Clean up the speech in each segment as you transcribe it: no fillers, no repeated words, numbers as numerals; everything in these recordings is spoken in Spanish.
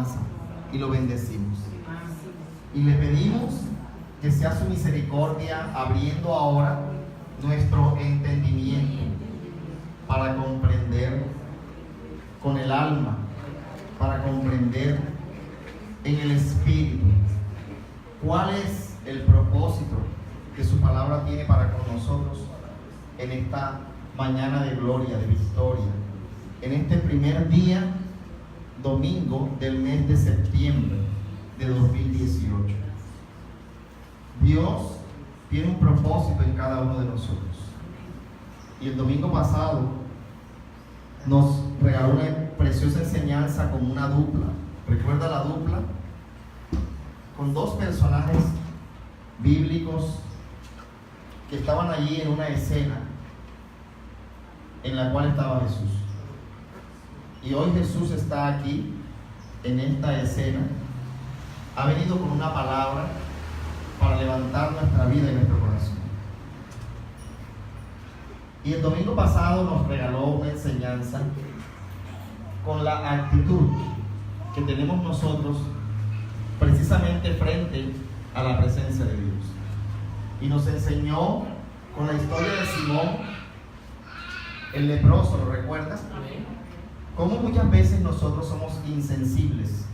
alabanza y lo bendecimos. Y le pedimos que sea su misericordia abriendo ahora nuestro entendimiento para comprender con el alma, para comprender en el espíritu cuál es el propósito que su palabra tiene para con nosotros en esta mañana de gloria, de victoria, en este primer día, domingo del mes de septiembre de 2018. Dios tiene un propósito en cada uno de nosotros. Y el domingo pasado nos regaló una preciosa enseñanza con una dupla. ¿Recuerda la dupla? Con dos personajes bíblicos que estaban allí en una escena en la cual estaba Jesús. Y hoy Jesús está aquí en esta escena. Ha venido con una palabra para levantar nuestra vida y nuestro corazón. Y el domingo pasado nos regaló una enseñanza con la actitud que tenemos nosotros precisamente frente a la presencia de Dios. Y nos enseñó con la historia de Simón, el leproso, ¿lo recuerdas? Cómo muchas veces nosotros somos insensibles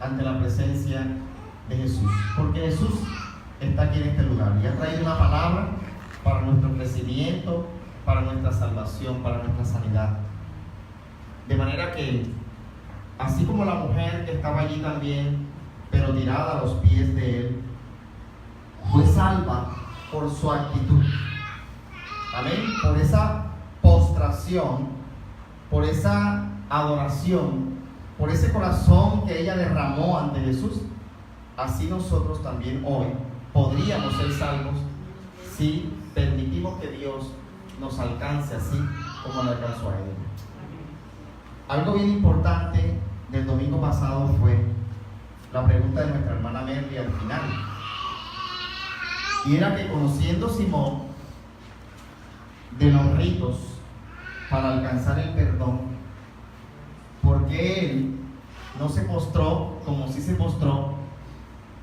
ante la presencia de Jesús, porque Jesús está aquí en este lugar y ha traído una palabra para nuestro crecimiento, para nuestra salvación, para nuestra sanidad. De manera que, así como la mujer que estaba allí también, pero tirada a los pies de Él, fue salva por su actitud. Amén. Por esa postración, por esa adoración, por ese corazón que ella derramó ante Jesús. Así nosotros también hoy podríamos ser salvos si permitimos que Dios nos alcance así como le alcanzó a él. Algo bien importante del domingo pasado fue la pregunta de nuestra hermana Merly al final. Y era que, conociendo Simón de los ritos para alcanzar el perdón, ¿por qué él no se postró como si se postró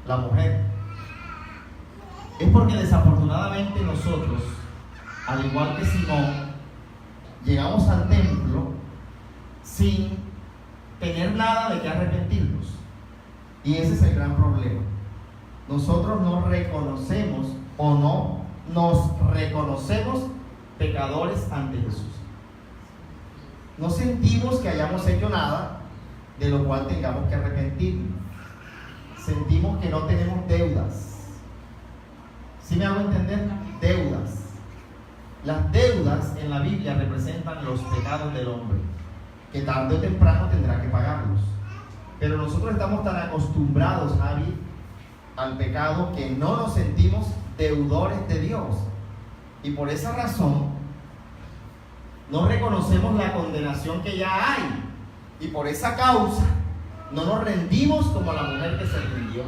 la mujer? Es porque desafortunadamente nosotros, al igual que Simón, llegamos al templo sin tener nada de qué arrepentirnos. Y ese es el gran problema. Nosotros no reconocemos o no nos reconocemos pecadores ante Jesús. No sentimos que hayamos hecho nada de lo cual tengamos que arrepentirnos. Sentimos que no tenemos deudas. ¿Sí me hago entender? Deudas. Las deudas en la Biblia representan los pecados del hombre, que tarde o temprano tendrá que pagarlos. Pero nosotros estamos tan acostumbrados, Javi, al pecado que no nos sentimos deudores de Dios. Y por esa razón no reconocemos la condenación que ya hay. Y por esa causa no nos rendimos como la mujer que se rindió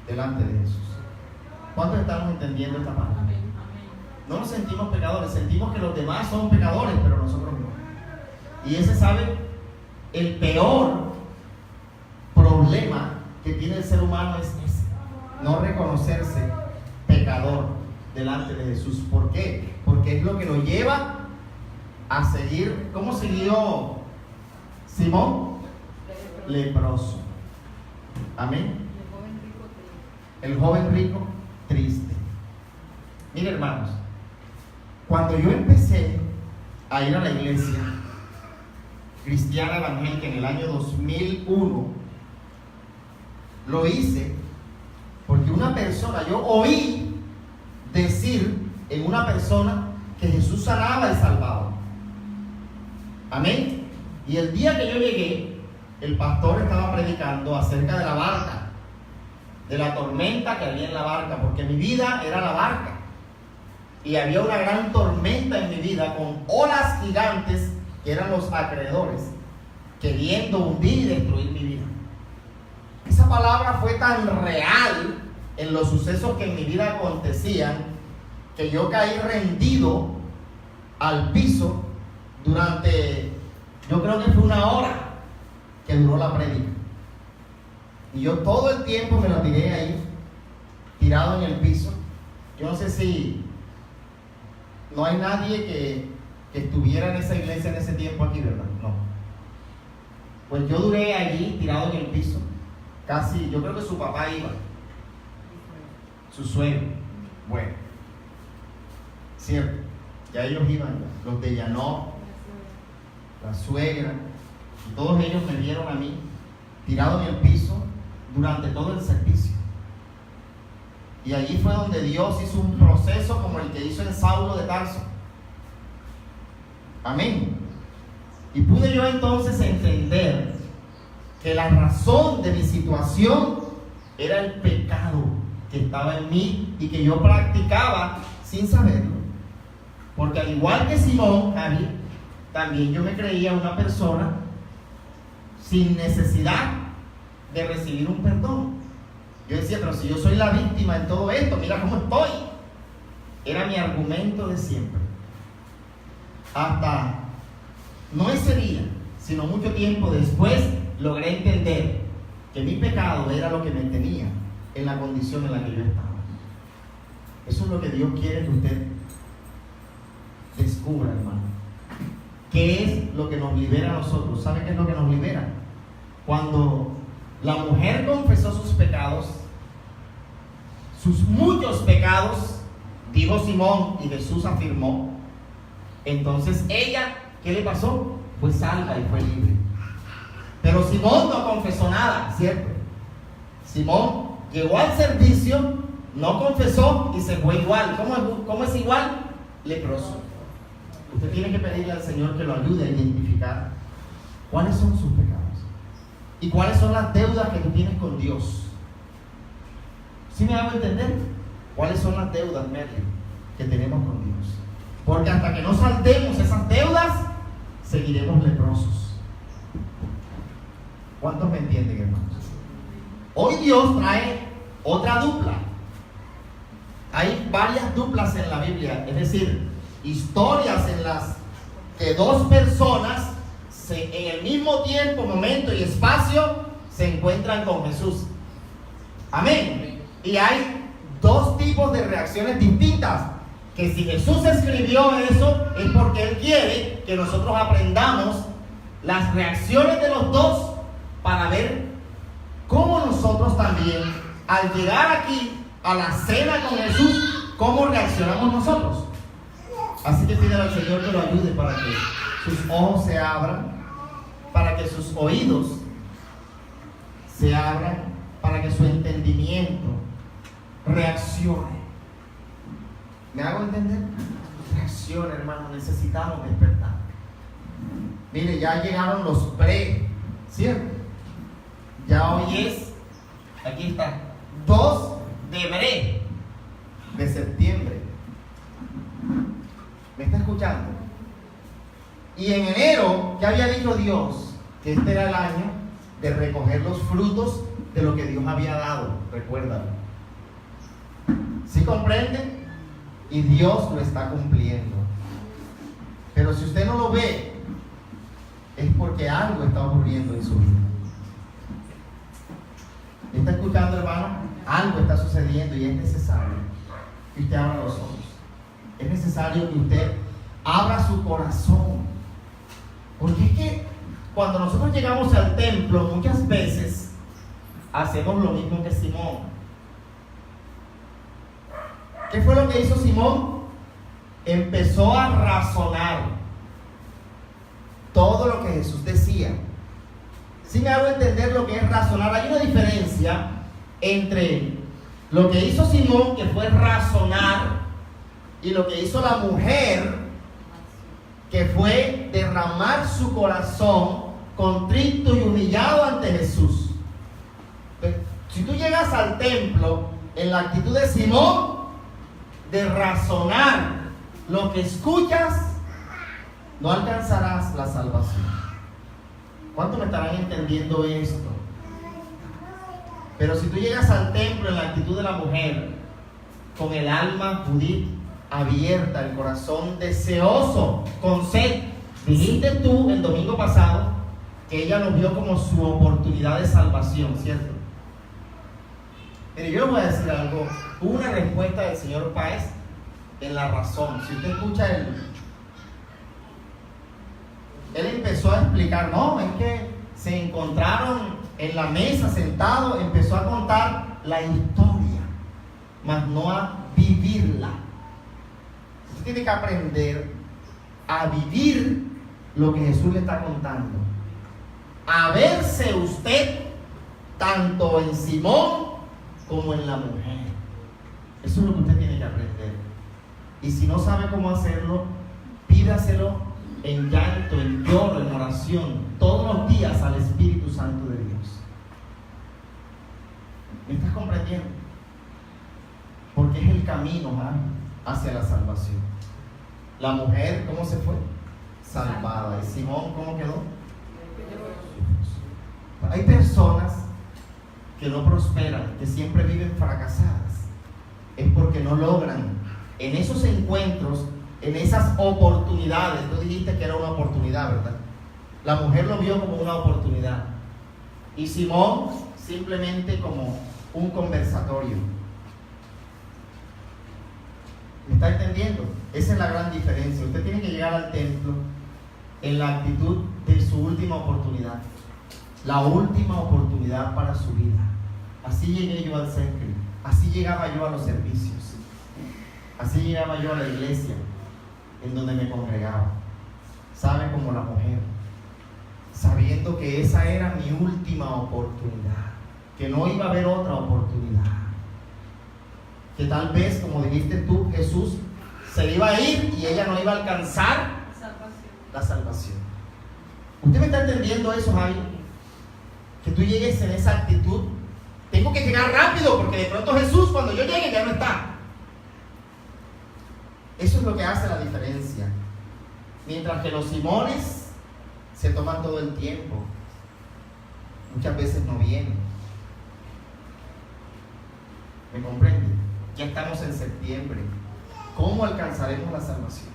delante de Jesús. ¿Cuántos estamos entendiendo esta parte? No nos sentimos pecadores, sentimos que los demás son pecadores, pero nosotros no. Y ese, ¿sabe? El peor problema que tiene el ser humano es ese: no reconocerse pecador delante de Jesús. ¿Por qué? Porque es lo que nos lleva a seguir. ¿Cómo siguió Simón? Leproso. Amén. El joven rico triste. Mire, hermanos, cuando yo empecé a ir a la iglesia cristiana evangélica en el año 2001, lo hice porque una persona, yo oí decir en una persona que Jesús sanaba y salvaba. Amén. Y el día que yo llegué, el pastor estaba predicando acerca de la barca, de la tormenta que había en la barca, porque mi vida era la barca. Y había una gran tormenta en mi vida con olas gigantes que eran los acreedores, queriendo hundir y destruir mi vida. Esa palabra fue tan real en los sucesos que en mi vida acontecían, que yo caí rendido al piso durante, yo creo que fue 1 hora que duró la prédica. Y yo todo el tiempo me lo tiré ahí, tirado en el piso. Yo no sé si no hay nadie que estuviera en esa iglesia en ese tiempo aquí, ¿verdad? No. Pues yo duré allí tirado en el piso. Casi, yo creo que su papá iba. Su suegro. Bueno. Cierto. Ya ellos iban, los de Llanó, la suegra, y todos ellos me vieron a mí tirado en el piso durante todo el servicio. Y allí fue donde Dios hizo un proceso como el que hizo en Saulo de Tarso. Amén. Y pude yo entonces entender que la razón de mi situación era el pecado que estaba en mí y que yo practicaba sin saberlo. Porque al igual que Simón, Javi, también yo me creía una persona sin necesidad de recibir un perdón. Yo decía, pero si yo soy la víctima en todo esto, mira cómo estoy. Era mi argumento de siempre. Hasta, no ese día, sino mucho tiempo después, logré entender que mi pecado era lo que me tenía en la condición en la que yo estaba. Eso es lo que Dios quiere que usted descubra, hermano. ¿Qué es lo que nos libera a nosotros? ¿Sabe qué es lo que nos libera? Cuando la mujer confesó sus pecados, sus muchos pecados, dijo Simón y Jesús afirmó, entonces ella, ¿qué le pasó? Fue salva y fue libre. Pero Simón no confesó nada, ¿cierto? Simón llegó al servicio, no confesó y se fue igual. ¿Cómo es igual? Leproso. Usted tiene que pedirle al Señor que lo ayude a identificar cuáles son sus pecados y cuáles son las deudas que tú tienes con Dios. ¿Sí me hago entender? ¿Cuáles son las deudas, Merlin, que tenemos con Dios? Porque hasta que no saldemos esas deudas, seguiremos leprosos. ¿Cuántos me entienden, hermanos? Hoy Dios trae otra dupla. Hay varias duplas en la Biblia, es decir, historias en las que dos personas en el mismo tiempo, momento y espacio se encuentran con Jesús. Amén. Y hay dos tipos de reacciones distintas. Que si Jesús escribió eso es porque Él quiere que nosotros aprendamos las reacciones de los dos para ver cómo nosotros también, al llegar aquí a la cena con Jesús, cómo reaccionamos nosotros. Así que pídele al Señor que lo ayude para que sus ojos se abran, para que sus oídos se abran, para que su entendimiento reaccione. ¿Me hago entender? Reaccione, hermano, necesitamos despertar. Mire, ya llegaron los pre, ¿cierto? Ya hoy es, aquí está, 2 de septiembre. ¿Me está escuchando? Y en enero ya había dicho Dios que este era el año de recoger los frutos de lo que Dios había dado. Recuérdalo. ¿Sí comprende? Y Dios lo está cumpliendo. Pero si usted no lo ve, es porque algo está ocurriendo en su vida. ¿Me está escuchando, hermano? Algo está sucediendo y es necesario que usted abra los ojos. Es necesario que usted abra su corazón. Porque es que cuando nosotros llegamos al templo, muchas veces hacemos lo mismo que Simón. ¿Qué fue lo que hizo Simón? Empezó a razonar todo lo que Jesús decía. Si me hago entender lo que es razonar, hay una diferencia entre lo que hizo Simón, que fue razonar, y lo que hizo la mujer, que fue derramar su corazón contrito y humillado ante Jesús. Si tú llegas al templo en la actitud de Simón, de razonar lo que escuchas, no alcanzarás la salvación. ¿Cuántos me estarán entendiendo esto? Pero si tú llegas al templo en la actitud de la mujer, con el alma Judith abierta, el corazón deseoso, con sed, dijiste tú el domingo pasado que ella lo vio como su oportunidad de salvación, ¿cierto? Mire, yo le voy a decir algo. Hubo una respuesta del señor Páez en La Razón. Si usted escucha él empezó a explicar, no, es que se encontraron en la mesa sentados, empezó a contar la historia, mas no a vivirla. Usted tiene que aprender a vivir lo que Jesús le está contando, a verse usted tanto en Simón como en la mujer. Eso es lo que usted tiene que aprender. Y si no sabe cómo hacerlo, pídaselo en llanto, en lloro, en oración, todos los días al Espíritu Santo de Dios. ¿Me estás comprendiendo? Porque es el camino hacia la salvación. La mujer, ¿cómo se fue? Salvada. ¿Y Simón cómo quedó? Hay personas que no prosperan, que siempre viven fracasadas. Es porque no logran en esos encuentros, en esas oportunidades. Tú dijiste que era una oportunidad, ¿verdad? La mujer lo vio como una oportunidad y Simón simplemente como un conversatorio. ¿Me está entendiendo? Esa es la gran diferencia. Usted tiene que llegar al templo en la actitud de su última oportunidad, la última oportunidad para su vida. Así llegué yo al centro, así llegaba yo a los servicios, así llegaba yo a la iglesia en donde me congregaba. ¿Sabe? Como la mujer, sabiendo que esa era mi última oportunidad, que no iba a haber otra oportunidad, que tal vez, como dijiste tú, Jesús se iba a ir y ella no iba a alcanzar la salvación. ¿Usted me está entendiendo eso, Javi? Que tú llegues en esa actitud. Tengo que llegar rápido porque de pronto Jesús, cuando yo llegue, ya no está. Eso es lo que hace la diferencia. Mientras que los Simones se toman todo el tiempo, muchas veces no vienen. ¿Me comprende? Ya estamos en septiembre. ¿Cómo alcanzaremos la salvación?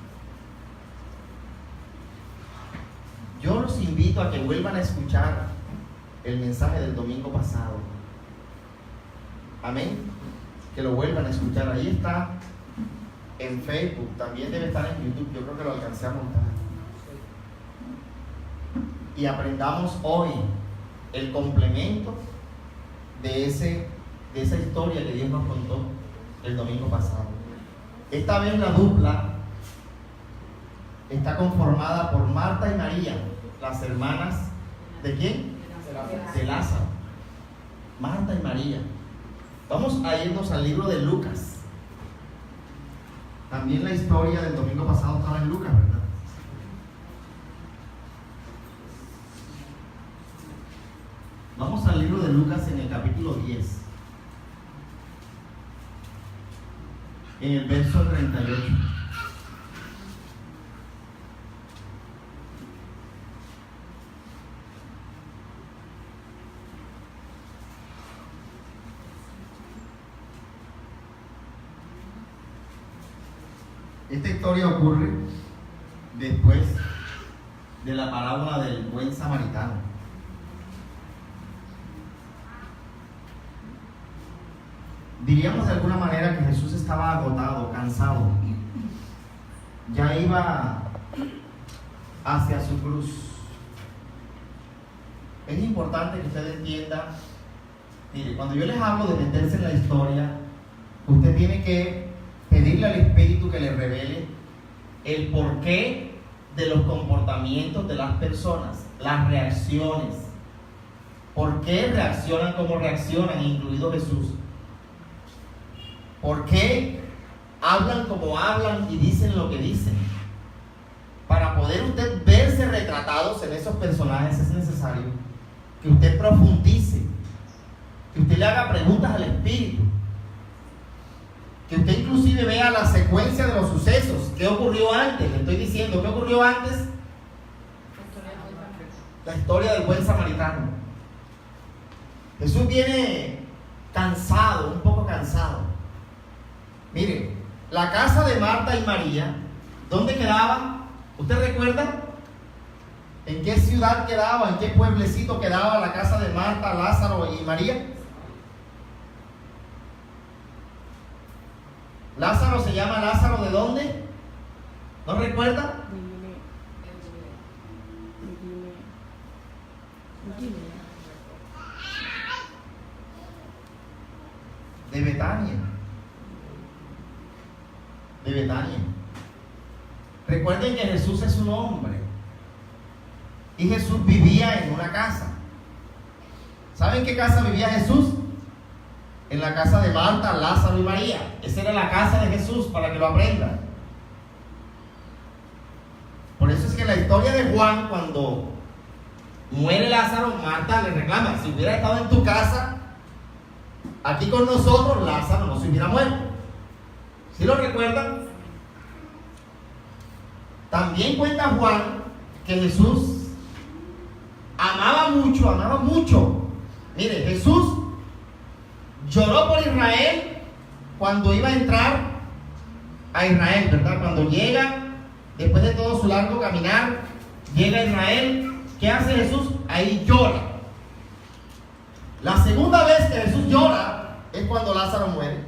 Yo los invito a que vuelvan a escuchar el mensaje del domingo pasado. Amén. Que lo vuelvan a escuchar. Ahí está en Facebook. También debe estar en YouTube. Yo creo que lo alcancé a montar. Y aprendamos hoy el complemento de esa historia que Dios nos contó el domingo pasado. Esta vez la dupla está conformada por Marta y María, las hermanas ¿de quién? De Lázaro. Marta y María. Vamos a irnos al libro de Lucas. También la historia del domingo pasado estaba en Lucas, ¿verdad? Vamos al libro de Lucas en el capítulo 10. En el verso 38. Esta historia ocurre después de la parábola del buen samaritano. Diríamos de alguna manera que Jesús estaba agotado, cansado. Ya iba hacia su cruz. Es importante que usted entienda. Mire, cuando yo les hablo de meterse en la historia, usted tiene que pedirle al Espíritu que le revele el porqué de los comportamientos de las personas, las reacciones. ¿Por qué reaccionan como reaccionan, incluido Jesús? ¿Por qué hablan como hablan y dicen lo que dicen? Para poder usted verse retratados en esos personajes es necesario que usted profundice, que usted le haga preguntas al Espíritu, que usted inclusive vea la secuencia de los sucesos. ¿Qué ocurrió antes? Le estoy diciendo, ¿qué ocurrió antes? La historia del buen samaritano. Jesús viene cansado, un poco cansado. Mire, la casa de Marta y María, ¿dónde quedaba? ¿Usted recuerda? ¿En qué ciudad quedaba? ¿En qué pueblecito quedaba la casa de Marta, Lázaro y María? ¿No recuerda? De Betania. De Betania. Recuerden que Jesús es un hombre. Y Jesús vivía en una casa. ¿Saben qué casa vivía Jesús? En la casa de Marta, Lázaro y María. Esa era la casa de Jesús, para que lo aprendan. Por eso es que en la historia de Juan, cuando muere Lázaro, Marta le reclama: si hubiera estado en tu casa, aquí con nosotros, Lázaro no se hubiera muerto. ¿Sí lo recuerdan? También cuenta Juan que Jesús amaba mucho. Mire, Jesús lloró por Israel cuando iba a entrar a Israel, ¿verdad? Cuando llega, después de todo su largo caminar, llega a Israel. ¿Qué hace Jesús? Ahí llora. La segunda vez que Jesús llora es cuando Lázaro muere.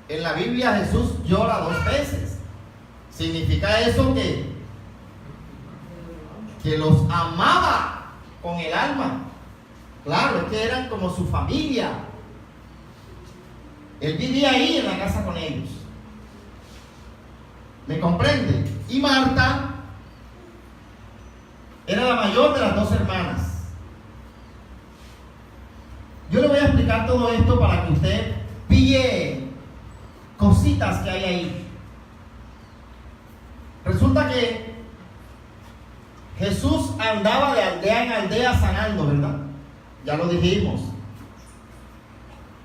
En la Biblia Jesús llora 2 veces. Significa eso que los amaba con el alma. Claro, es que eran como su familia. Él vivía ahí en la casa con ellos. ¿Me comprende? Y Marta era la mayor de las 2 hermanas. Yo le voy a explicar todo esto para que usted pille cositas que hay ahí. Resulta que Jesús andaba de aldea en aldea sanando, ¿verdad? Ya lo dijimos.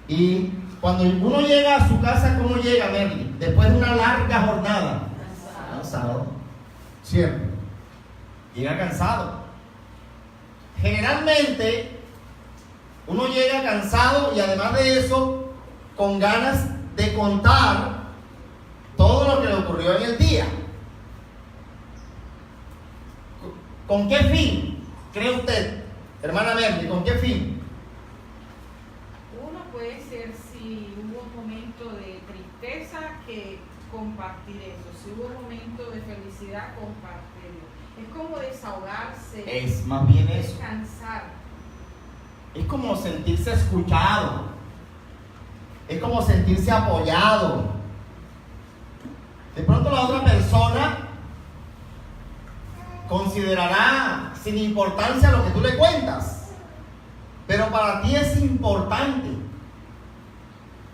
Y cuando uno llega a su casa, ¿cómo llega, Merly? Después de una larga jornada. Cansado. ¿Cierto? Llega cansado. Generalmente, uno llega cansado y además de eso, con ganas de contar todo lo que le ocurrió en el día. ¿Con qué fin cree usted, hermana Merly? ¿Con qué fin? Uno puede ser, si hubo un momento de tristeza, que compartir eso. Si hubo un momento de felicidad, compartirlo. Es como desahogarse. Es más bien eso. Descansar. Es como sentirse escuchado. Es como sentirse apoyado. De pronto la otra persona considerará sin importancia lo que tú le cuentas, pero para ti es importante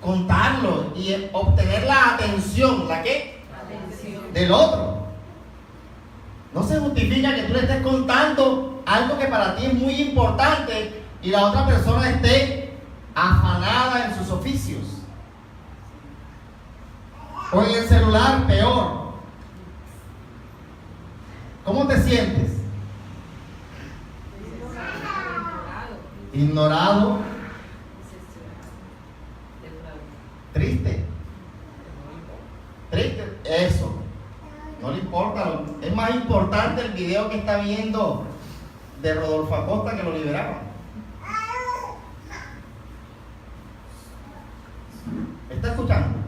contarlo y obtener la atención. ¿La qué? Atención. Del otro. No se justifica que tú le estés contando algo que para ti es muy importante y la otra persona esté afanada en sus oficios. O en el celular, peor. ¿Cómo te sientes? Ignorado. Triste. Triste. Eso. No le importa. Es más importante el video que está viendo de Rodolfo Acosta, que lo liberaron. ¿Está escuchando?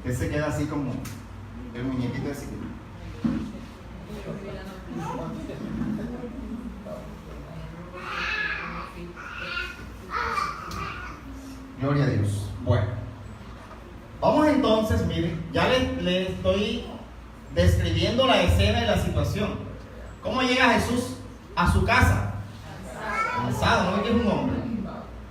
Que se queda así como el muñequito así. Gloria a Dios. Bueno, vamos entonces, miren, ya le estoy describiendo la escena y la situación. ¿Cómo llega Jesús a su casa? Cansado, ¿no ve que es un hombre?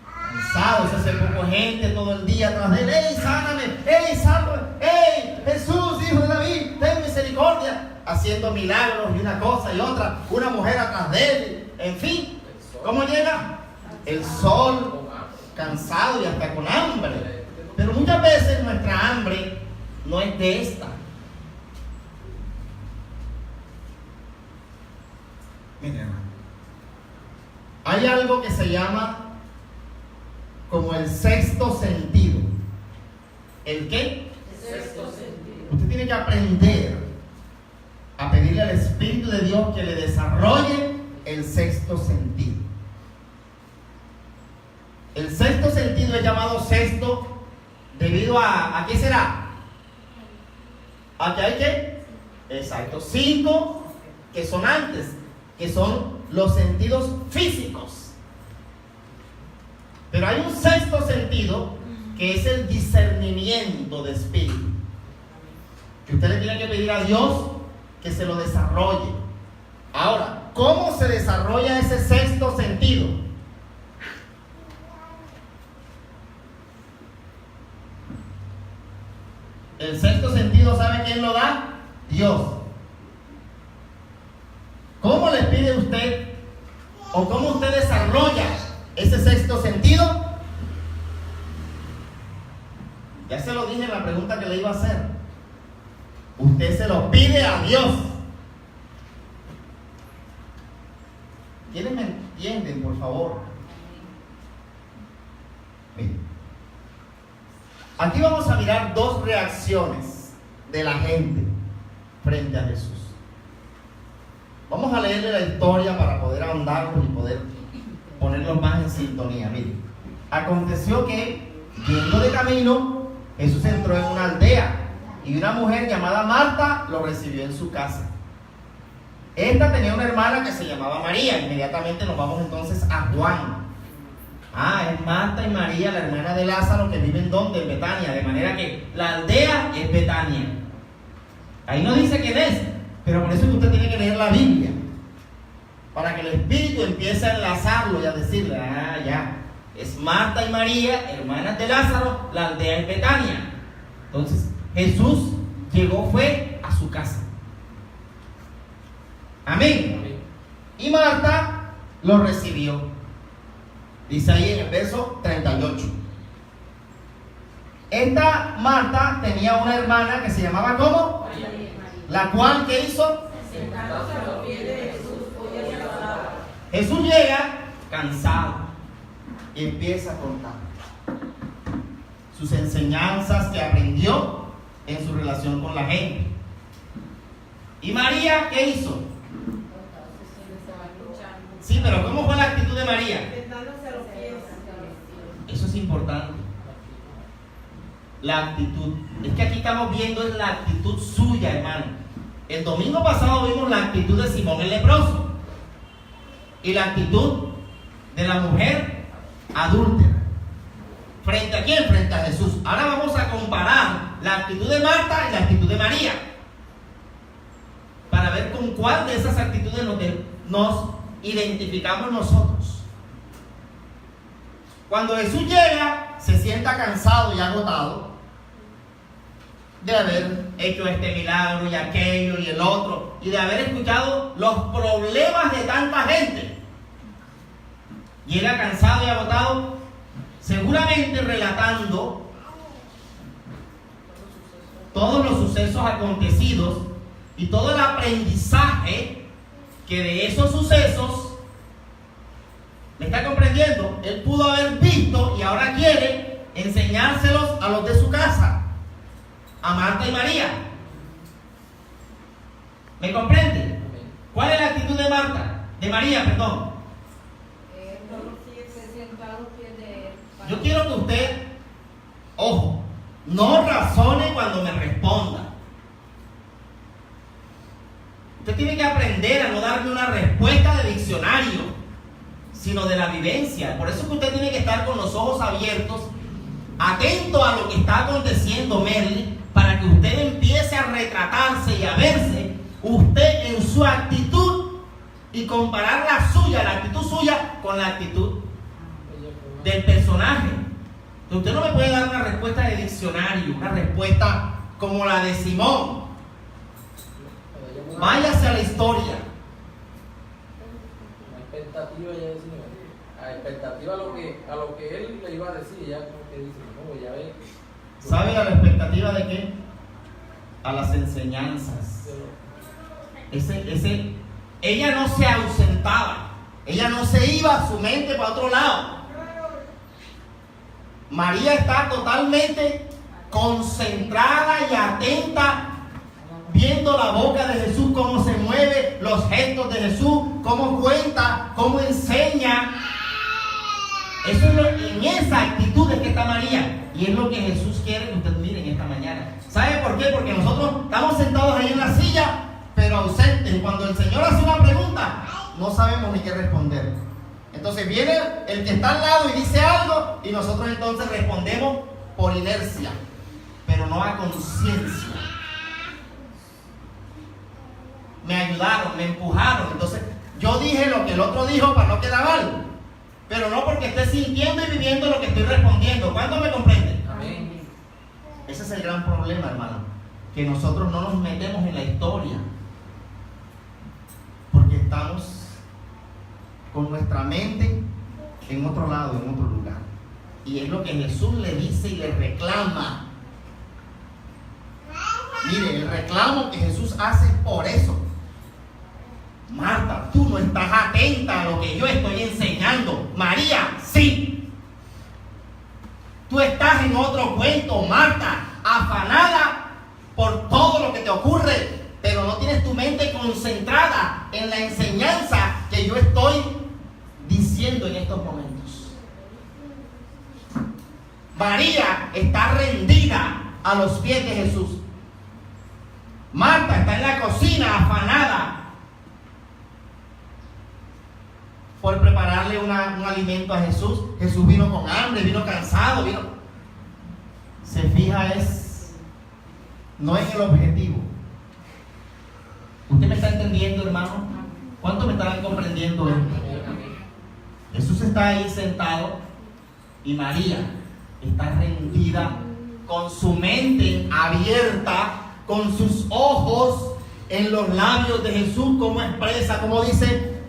Cansado, se hace poco gente todo el día atrás de él. ¡Ey, sáname! ¡Ey, sálvame! ¡Ey, Jesús, hijo de David, ten misericordia! Haciendo milagros y una cosa y otra, una mujer atrás de él, en fin. ¿Cómo llega? El sol, cansado y hasta con hambre. Pero muchas veces nuestra hambre no es de esta. Miren, hermano, hay algo que se llama como el sexto sentido. ¿El qué? El sexto sentido. Usted tiene que aprender a pedirle al Espíritu de Dios que le desarrolle el sexto sentido. El sexto sentido es llamado sexto debido ¿a qué será? Aquí hay que, exacto, 5 que son antes, que son los sentidos físicos. Pero hay un sexto sentido que es el discernimiento de espíritu, que usted le tiene que pedir a Dios que se lo desarrolle. Ahora, ¿cómo se desarrolla ese sexto sentido? El sexto sentido, ¿sabe quién lo da? Dios. ¿Cómo le pide usted o cómo usted desarrolla ese sexto sentido? Ya se lo dije en la pregunta que le iba a hacer. Usted se lo pide a Dios. ¿Quiénes me entienden, por favor? Miren. Aquí vamos a mirar 2 reacciones de la gente frente a Jesús. Vamos a leerle la historia para poder ahondarlos y poder ponerlos más en sintonía. Miren, aconteció que, yendo de camino, Jesús entró en una aldea y una mujer llamada Marta lo recibió en su casa. Esta tenía una hermana que se llamaba María. Inmediatamente nos vamos entonces a Juan. Es Marta y María, la hermana de Lázaro, que viven ¿dónde? En Betania. De manera que la aldea es Betania. Ahí no dice quién es, pero por eso es que usted tiene que leer la Biblia, para que el Espíritu empiece a enlazarlo y a decirle, ya, es Marta y María, hermanas de Lázaro, la aldea es Betania. Entonces Jesús fue a su casa. Amén. Y Marta lo recibió. Dice ahí en el verso 38. Esta Marta tenía una hermana que se llamaba ¿cómo? María. La cual, ¿qué hizo? Sentándose a los pies de Jesús, oye la palabra. Jesús llega cansado y empieza a contar sus enseñanzas que aprendió en su relación con la gente. ¿Y María qué hizo? Sí, pero ¿cómo fue la actitud de María? Sentándose a los pies. Eso es importante. La actitud. Es que aquí estamos viendo es la actitud suya, hermano. El domingo pasado vimos la actitud de Simón el leproso y la actitud de la mujer adúltera. ¿Frente a quién? Frente a Jesús. Ahora vamos a comparar la actitud de Marta y la actitud de María, para ver con cuál de esas actitudes nos identificamos nosotros. Cuando Jesús llega, se sienta cansado y agotado de haber hecho este milagro y aquello y el otro, y de haber escuchado los problemas de tanta gente. Llega cansado y agotado, seguramente relatando todos los sucesos acontecidos y todo el aprendizaje que de esos sucesos, ¿me está comprendiendo? Él pudo haber visto y ahora quiere enseñárselos a los de su casa, a Marta y María. ¿Me comprende? ¿Cuál es la actitud de Marta? De María, perdón. Yo quiero que usted, ojo, no razone cuando me responda. Usted tiene que aprender a no darme una respuesta de diccionario, sino de la vivencia. Por eso es que usted tiene que estar con los ojos abiertos, atento a lo que está aconteciendo, Merly, para que usted empiece a retratarse y a verse usted en su actitud y comparar la suya, la actitud suya, con la actitud del personaje. Entonces usted no me puede dar una respuesta de diccionario, una respuesta como la de Simón. Váyase a la historia. La expectativa ya es, a expectativa a lo que él le iba a decir, ya como que dice, no, ya ve. ¿Sabe a la expectativa de qué? A las enseñanzas. Ella no se ausentaba, ella no se iba a su mente para otro lado. María está totalmente concentrada y atenta, viendo la boca de Jesús, cómo se mueve, los gestos de Jesús, cómo cuenta, cómo enseña. Eso es en esa actitud es que está María, y es lo que Jesús quiere que usted mire en esta mañana. ¿Sabe por qué? Porque nosotros estamos sentados ahí en la silla, pero ausentes. Cuando el Señor hace una pregunta, no sabemos ni qué responder. Entonces viene el que está al lado y dice algo, y nosotros entonces respondemos por inercia, pero no a conciencia. Me ayudaron, me empujaron. Entonces yo dije lo que el otro dijo para no quedar mal, pero no porque esté sintiendo y viviendo lo que estoy respondiendo. ¿Cuánto me comprende? Amén. Ese es el gran problema, hermano, que nosotros no nos metemos en la historia porque estamos con nuestra mente en otro lado, en otro lugar. Y es lo que Jesús le dice y le reclama. Mire, el reclamo que Jesús hace es por eso. Marta, tú no estás atenta a lo que yo estoy enseñando. María, sí. Tú estás en otro cuento, Marta, afanada por todo lo que te ocurre, pero no tienes tu mente concentrada en la enseñanza que yo estoy diciendo en estos momentos. María está rendida a los pies de Jesús. Marta está en la cocina afanada por prepararle un alimento a Jesús. Jesús vino con hambre, vino cansado, se fija no en el objetivo. ¿Usted me está entendiendo, hermano? ¿Cuántos me estarán comprendiendo esto? Jesús está ahí sentado y María está rendida, con su mente abierta, con sus ojos en los labios de Jesús, como expresa, como dice,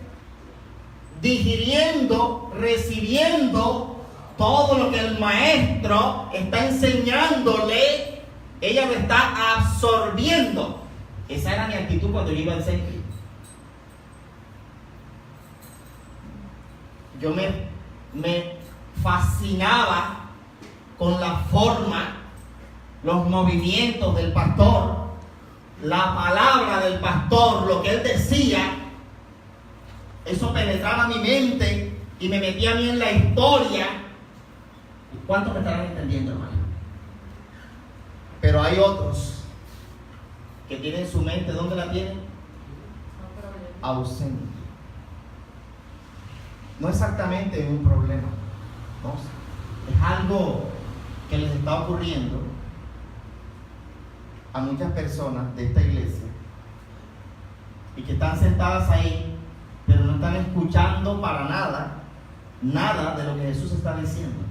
digiriendo, recibiendo todo lo que el maestro está enseñándole. Ella lo está absorbiendo. Esa era mi actitud cuando yo iba al centro. Yo me fascinaba con la forma, los movimientos del pastor, la palabra del pastor, lo que él decía. Eso penetraba mi mente y me metía a mí en la historia. ¿Cuántos me estarán entendiendo, hermano? Pero hay otros que tienen su mente, ¿dónde la tienen? Ausente. No exactamente un problema, ¿no? Es algo que les está ocurriendo a muchas personas de esta iglesia y que están sentadas ahí, pero no están escuchando para nada de lo que Jesús está diciendo.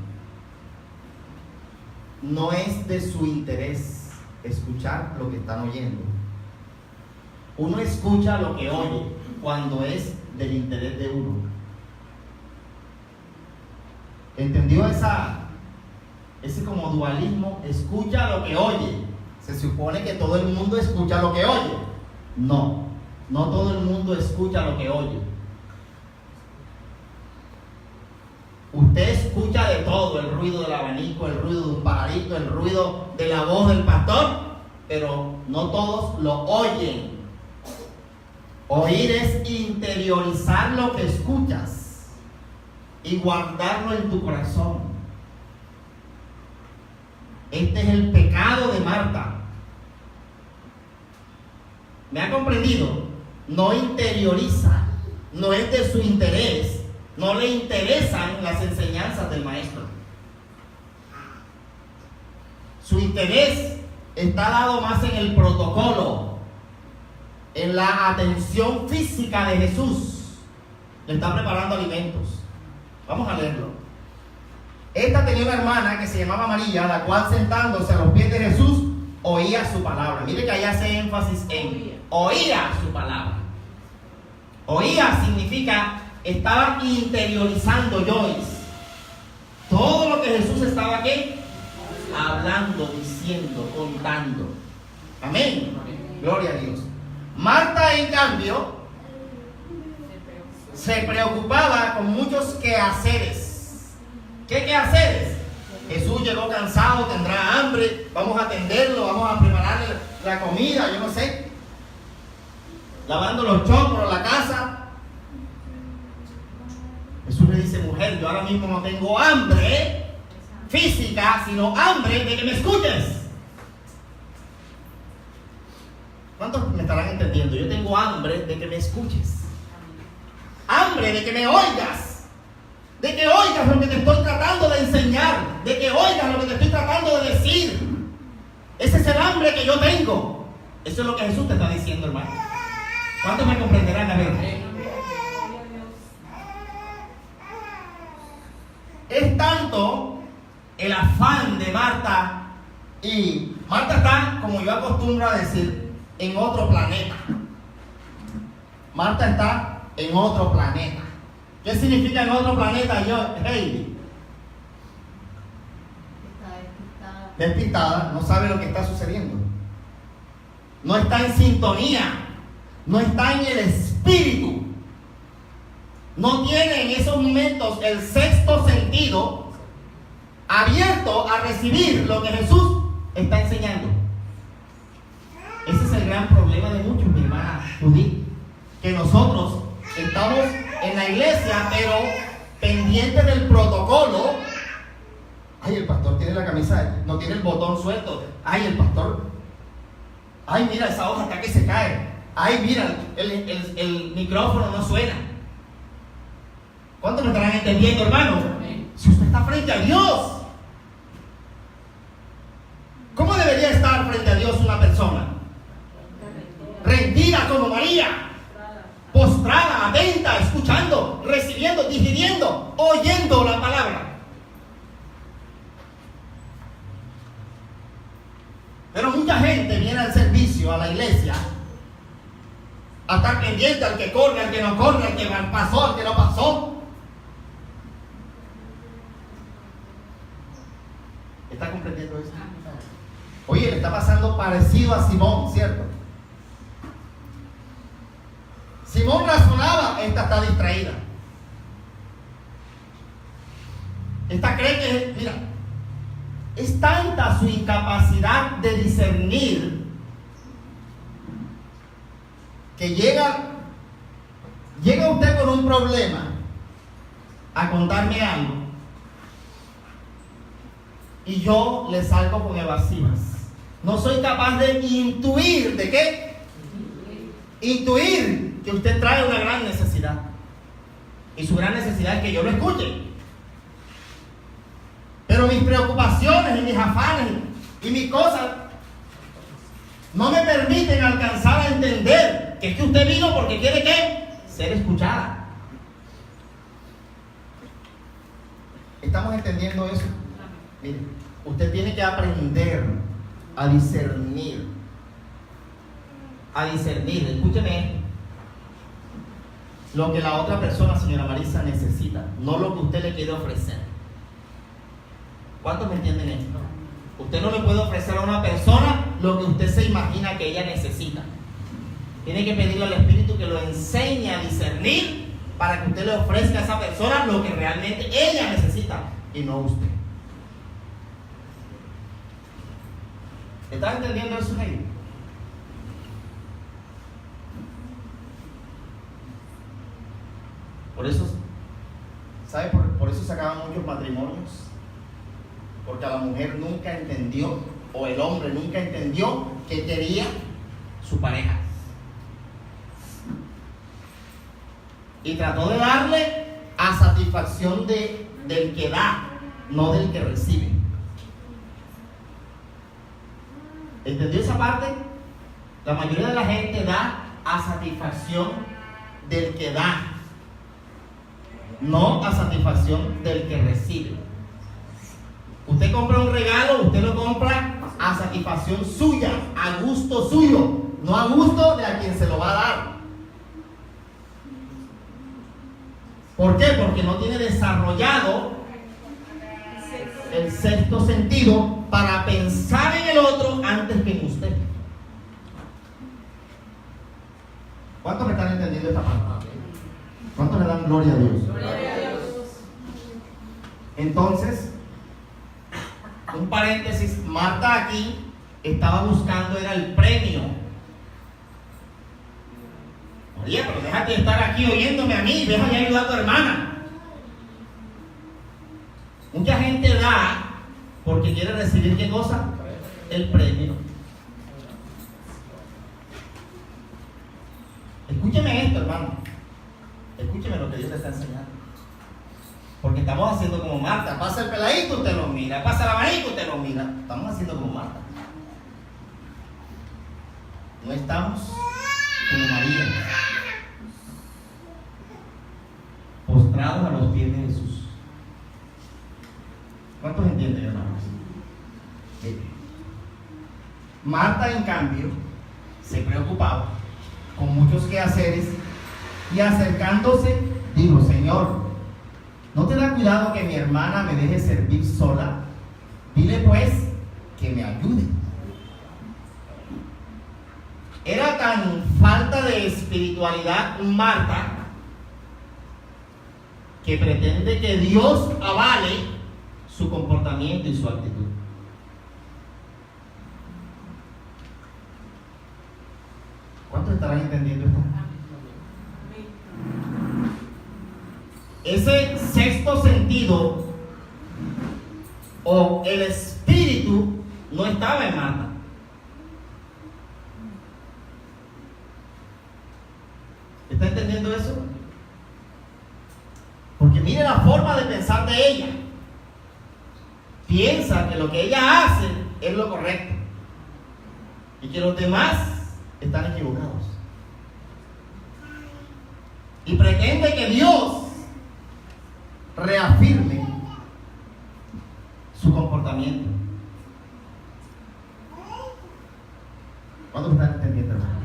No es de su interés escuchar lo que están oyendo. Uno escucha lo que oye cuando es del interés de uno. ¿Entendió ese como dualismo? Escucha lo que oye. Se supone que todo el mundo escucha lo que oye. No todo el mundo escucha lo que oye. Usted escucha de todo, el ruido del abanico, el ruido de un pajarito, el ruido de la voz del pastor, pero no todos lo oyen. Oír es interiorizar lo que escuchas y guardarlo en tu corazón. Este es el pecado de Marta. ¿Me ha comprendido? No interioriza, no es de su interés, no le interesan las enseñanzas del maestro. Su interés está dado más en el protocolo, en la atención física de Jesús. Le está preparando alimentos. Vamos a leerlo. Esta tenía una hermana que se llamaba María, la cual sentándose a los pies de Jesús oía su palabra. Mire que ahí hace énfasis en oía su palabra. Oía significa estaba interiorizando, Joyce, todo lo que Jesús estaba aquí hablando, diciendo, contando. Amén. Gloria a Dios. Marta, en cambio, se preocupaba con muchos quehaceres. ¿Qué quehaceres? Jesús llegó cansado, tendrá hambre, vamos a atenderlo, vamos a prepararle la comida, yo no sé, lavando los chopos, la casa. Jesús le dice, mujer, yo ahora mismo no tengo hambre física, sino hambre de que me escuches. entendiendo. Yo tengo hambre de que me escuches. Hambre de que me oigas. De que oigas lo que te estoy tratando de enseñar. De que oigas lo que te estoy tratando de decir. Ese es el hambre que yo tengo. Eso es lo que Jesús te está diciendo, hermano. ¿Cuántos me comprenderán? A ver. Es tanto el afán de Marta, y Marta está, como yo acostumbro a decir, en otro planeta. Marta está en otro planeta. ¿Qué significa en otro planeta? Heidi? Despistada, no sabe lo que está sucediendo. No está en sintonía, no está en el espíritu. No tiene en esos momentos el sexto sentido abierto a recibir lo que Jesús está enseñando. Ese es el gran problema de muchos, mi hermana Judith, que nosotros estamos en la iglesia, pero pendientes del protocolo. Ay, el pastor tiene la camisa, no tiene el botón suelto. Ay, el pastor. Ay, mira, esa hoja está que se cae. Ay, mira, el micrófono no suena. ¿Cuántos me estarán entendiendo, hermano? Si usted está frente a Dios, ¿cómo debería estar frente a Dios una persona? Rendida como María, postrada, atenta, escuchando, recibiendo, digiriendo, oyendo la palabra. Pero mucha gente viene al servicio, a la iglesia, a estar pendiente al que corre, al que no corre, al que pasó, al que no pasó. ¿Está comprendiendo esto? Oye, le está pasando parecido a Simón, ¿cierto? Simón razonaba, esta está distraída. Esta cree que, mira, es tanta su incapacidad de discernir que llega usted con un problema a contarme algo y yo le salgo con evasivas. No soy capaz de intuir, ¿de qué? Intuir que usted trae una gran necesidad. Y su gran necesidad es que yo lo escuche. Pero mis preocupaciones y mis afanes y mis cosas no me permiten alcanzar a entender que es que usted vino porque quiere ¿qué? Ser escuchada. ¿Estamos entendiendo eso? Mire, usted tiene que aprender a discernir. A discernir, escúcheme esto. Lo que la otra persona, señora Marisa, necesita, no lo que usted le quiere ofrecer. ¿Cuántos me entienden esto? Usted no le puede ofrecer a una persona lo que usted se imagina que ella necesita. Tiene que pedirle al Espíritu que lo enseñe a discernir para que usted le ofrezca a esa persona lo que realmente ella necesita y no usted. ¿Estás entendiendo eso, Jaime? Por eso, ¿sabe? Por eso se acaban muchos matrimonios. Porque a la mujer nunca entendió, o el hombre nunca entendió qué quería su pareja. Y trató de darle a satisfacción del que da, no del que recibe. ¿Entendió esa parte? La mayoría de la gente da a satisfacción del que da, no a satisfacción del que recibe. Usted compra un regalo, usted lo compra a satisfacción suya, a gusto suyo, no a gusto de a quien se lo va a dar. ¿Por qué? Porque no tiene desarrollado el sexto sentido para pensar en el otro antes que en usted. ¿Cuántos me están entendiendo esta parte? ¿Cuántos le dan gloria a Dios? Gloria a Dios. Entonces, un paréntesis, Marta aquí estaba buscando, era el premio. Oye, pero déjate de estar aquí oyéndome a mí, déjame ayudar a tu hermana. Mucha gente da porque quiere recibir ¿qué cosa? El premio. escúcheme esto, hermano. Escúcheme lo que Dios te está enseñando. Porque estamos haciendo como Marta. Pasa el peladito, usted lo mira. Pasa la manito, usted lo mira. Estamos haciendo como Marta. No estamos como María, postrados a los pies de Jesús. ¿Cuántos entienden, hermanos? Sí. Marta, en cambio, se preocupaba con muchos quehaceres y acercándose, dijo: Señor, ¿no te da cuidado que mi hermana me deje servir sola? Dile pues que me ayude. Era tan falta de espiritualidad Marta que pretende que Dios avale su comportamiento y su actitud. ¿Cuántos estarán entendiendo esto? Ese sexto sentido o el espíritu no estaba en Marta. ¿Está entendiendo eso? Porque mire la forma de pensar de ella. Piensa que lo que ella hace es lo correcto y que los demás están equivocados. Y pretende que Dios reafirme su comportamiento. ¿Cuántos están entendiendo, hermano?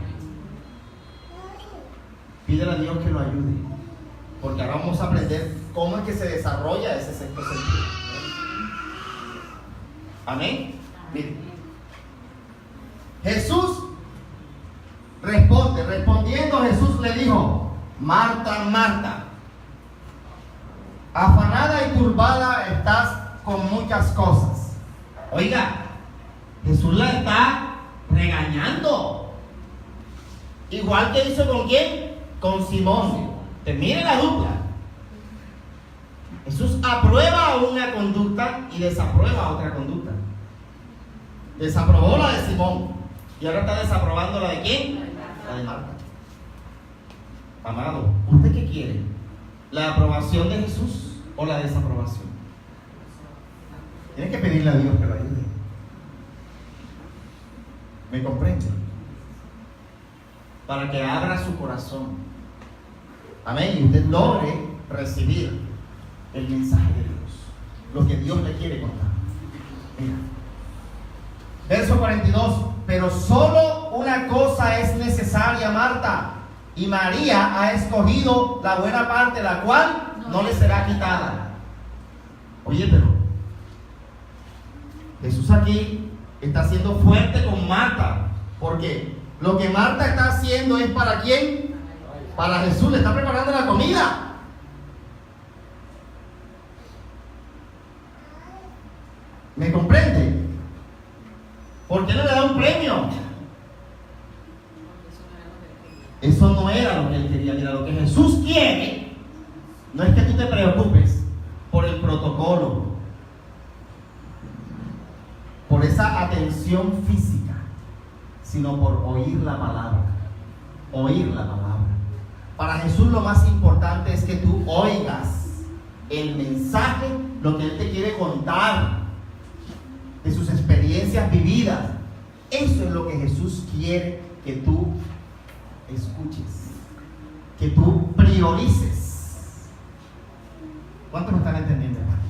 Pídele a Dios que lo ayude, porque ahora vamos a aprender cómo es que se desarrolla ese sexto sentido. Amén. Miren, Jesús respondiendo Jesús le dijo: Marta, Marta, afanada y turbada estás con muchas cosas. Oiga, Jesús la está regañando, igual que hizo con quién, con Simón. Te mire la dupla. Jesús aprueba una conducta y desaprueba otra conducta. Desaprobó la de Simón y ahora está desaprobando la de quién, la de Marta. Amado, ¿usted qué quiere? ¿La aprobación de Jesús o la desaprobación? Tiene que pedirle a Dios que lo ayude. ¿Me comprende? Para que abra su corazón. Amén. Y usted logre recibir el mensaje de Dios, lo que Dios le quiere contar. Mira. Verso 42. Pero solo una cosa es necesaria, Marta, y María ha escogido la buena parte, la cual no le será quitada. Oye, pero Jesús aquí está siendo fuerte con Marta, porque lo que Marta está haciendo es ¿para quién? Para Jesús. Le está preparando la comida. ¿Me comprende? ¿Por qué no le da un premio? Eso no era lo que él quería. Mira, lo que Jesús quiere no es que tú te preocupes por el protocolo, por esa atención física, sino por oír la palabra. Oír la palabra. Para Jesús lo más importante es que tú oigas el mensaje, lo que Él te quiere contar de sus experiencias vividas. Eso es lo que Jesús quiere que tú escuches, que tú priorices. ¿Cuántos me están entendiendo, hermano?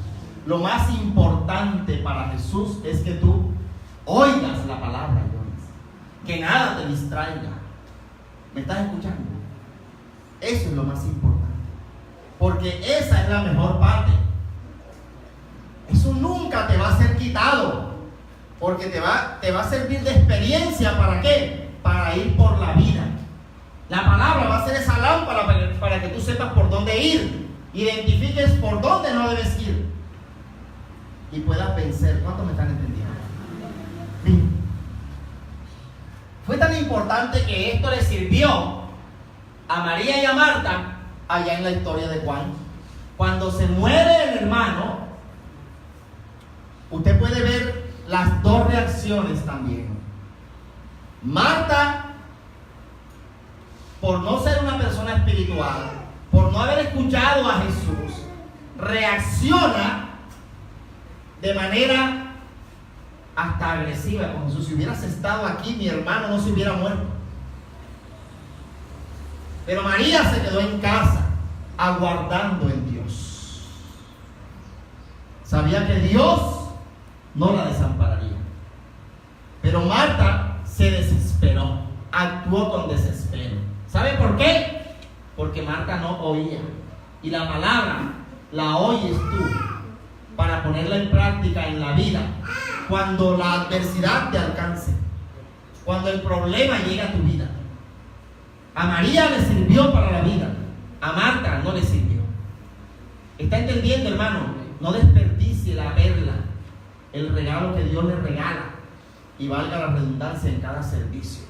Lo más importante para Jesús es que tú oigas la palabra de Dios, que nada te distraiga. ¿Me estás escuchando? Eso es lo más importante, porque esa es la mejor parte. Eso nunca te va a ser quitado, porque te va a servir de experiencia. ¿Para qué? Para ir por la vida. La palabra va a ser esa lámpara para que tú sepas por dónde ir, identifiques por dónde no debes ir y puedas vencer. ¿Cuántos me están entendiendo? Bien. Fue tan importante que esto le sirvió a María y a Marta allá en la historia de Juan. Cuando se muere el hermano, usted puede ver las dos reacciones también. Marta, por no ser una espiritual, por no haber escuchado a Jesús, reacciona de manera hasta agresiva con Jesús. Si hubieras estado aquí, mi hermano no se hubiera muerto. Pero María se quedó en casa, aguardando en Dios. Sabía que Dios no la desampararía. Pero Marta se desesperó, actuó con desespero. ¿Sabe por qué? Porque Marta no oía. Y la palabra la oyes tú para ponerla en práctica en la vida. Cuando la adversidad te alcance, cuando el problema llega a tu vida. A María le sirvió para la vida, a Marta no le sirvió. ¿Está entendiendo, hermano? No desperdicie la perla, el regalo que Dios le regala, y valga la redundancia en cada servicio.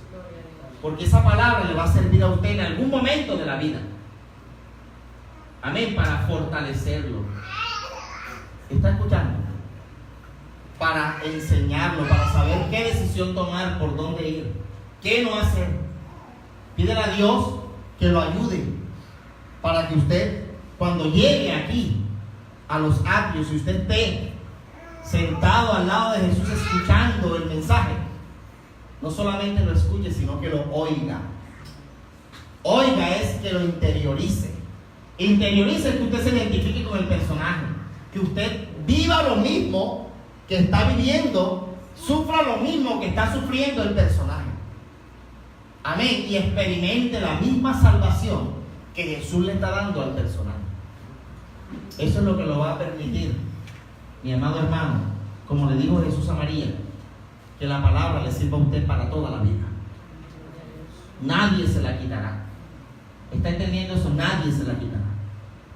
Porque esa palabra le va a servir a usted en algún momento de la vida. Amén, para fortalecerlo. ¿Está escuchando? Para enseñarlo, para saber qué decisión tomar, por dónde ir, qué no hacer. Pídele a Dios que lo ayude para que usted, cuando llegue aquí a los atrios, si usted esté sentado al lado de Jesús escuchando el mensaje, no solamente lo escuche, sino que lo oiga. Oiga es que lo interiorice. Interiorice que usted se identifique con el personaje, que usted viva lo mismo que está viviendo, sufra lo mismo que está sufriendo el personaje. Amén. Y experimente la misma salvación que Jesús le está dando al personaje. Eso es lo que lo va a permitir, mi amado hermano, como le dijo Jesús a María, que la palabra le sirva a usted para toda la vida. Nadie se la quitará. ¿Está entendiendo eso? Nadie se la quitará.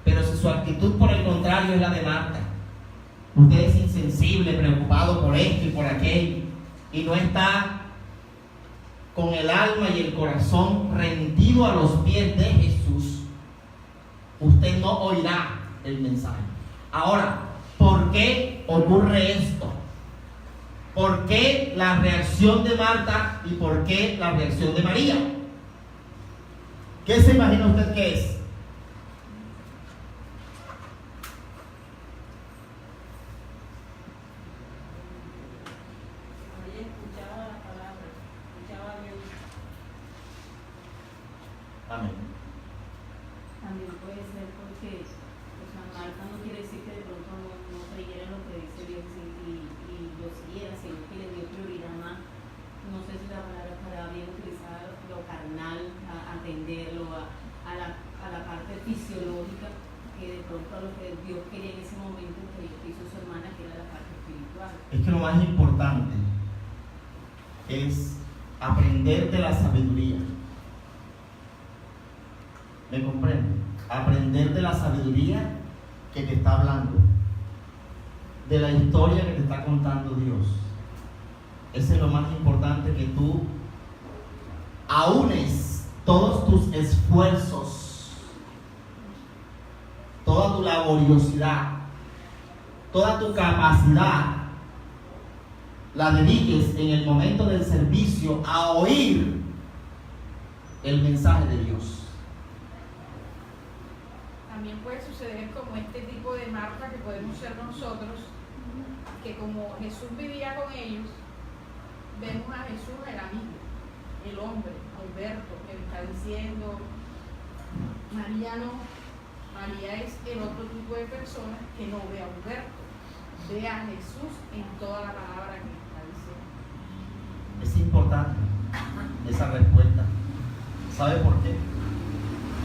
Pero si su actitud, por el contrario, es la de Marta, usted es insensible, preocupado por esto y por aquello, y no está con el alma y el corazón rendido a los pies de Jesús, usted no oirá el mensaje. Ahora, ¿por qué ocurre esto? ¿Por qué la reacción de Marta y por qué la reacción de María? ¿Qué se imagina usted que es? Amén. También puede ser porque, o sea, Marta no quiere decir que de pronto no creyera en lo que dice Dios y lo siguiera, sino que le dio prioridad más, no sé si la palabra estará bien utilizada, lo carnal, a atenderlo, a la parte fisiológica, que de pronto a lo que Dios quería en ese momento que hizo su hermana, que era la parte espiritual. Es que lo más importante es aprender de la sabiduría. ¿Me comprende? Aprender de la sabiduría que te está hablando, de la historia que te está contando Dios. Ese es lo más importante, que tú aunes todos tus esfuerzos, toda tu laboriosidad, toda tu capacidad, la dediques en el momento del servicio a oír el mensaje de Dios. También puede suceder como este tipo de Marta que podemos ser nosotros, que como Jesús vivía con ellos, vemos a Jesús el amigo, el hombre, Alberto, que le está diciendo, María no. María es el otro tipo de persona que no ve a Alberto, ve a Jesús en toda la palabra que le está diciendo. Es importante esa respuesta. ¿Sabe por qué?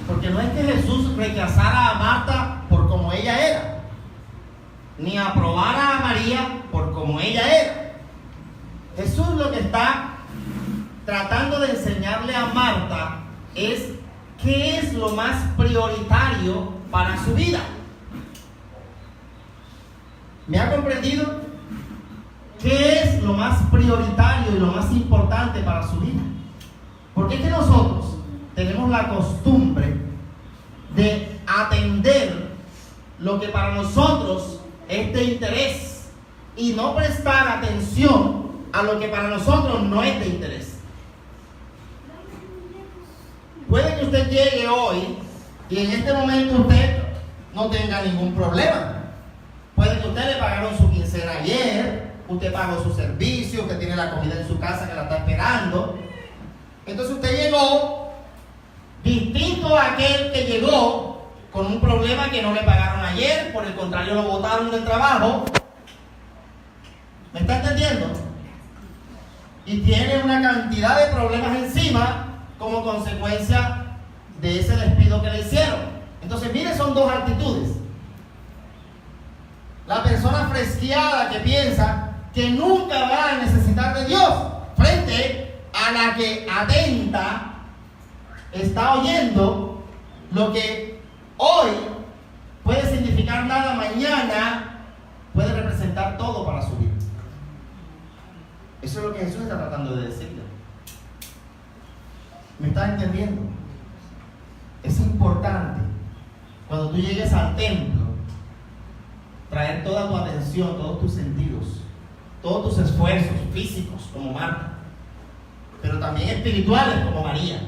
Porque no es que Jesús rechazara a Marta por como ella era, ni aprobara a María por como ella era. Jesús lo que está tratando de enseñarle a Marta es qué es lo más prioritario para su vida. ¿Me ha comprendido? ¿Qué es lo más prioritario y lo más importante para su vida? Porque es que nosotros tenemos la costumbre de atender lo que para nosotros es de interés y no prestar atención a lo que para nosotros no es de interés. Puede que usted llegue hoy y en este momento usted no tenga ningún problema. Puede que usted le pagaron su quincena ayer, usted pagó su servicio, usted tiene la comida en su casa que la está esperando. Entonces usted llegó distinto a aquel que llegó con un problema que no le pagaron ayer, por el contrario lo botaron del trabajo. ¿Me está entendiendo? Y tiene una cantidad de problemas encima como consecuencia de ese despido que le hicieron. Entonces, mire, son dos actitudes. La persona fresqueada que piensa que nunca va a necesitar de Dios, frente a la que atenta, está oyendo lo que hoy puede significar nada, mañana puede representar todo para su vida. Eso es lo que Jesús está tratando de decirle. ¿Me está entendiendo? Es importante, cuando tú llegues al templo, traer toda tu atención, todos tus sentidos, todos tus esfuerzos físicos como Marta, pero también espirituales como María,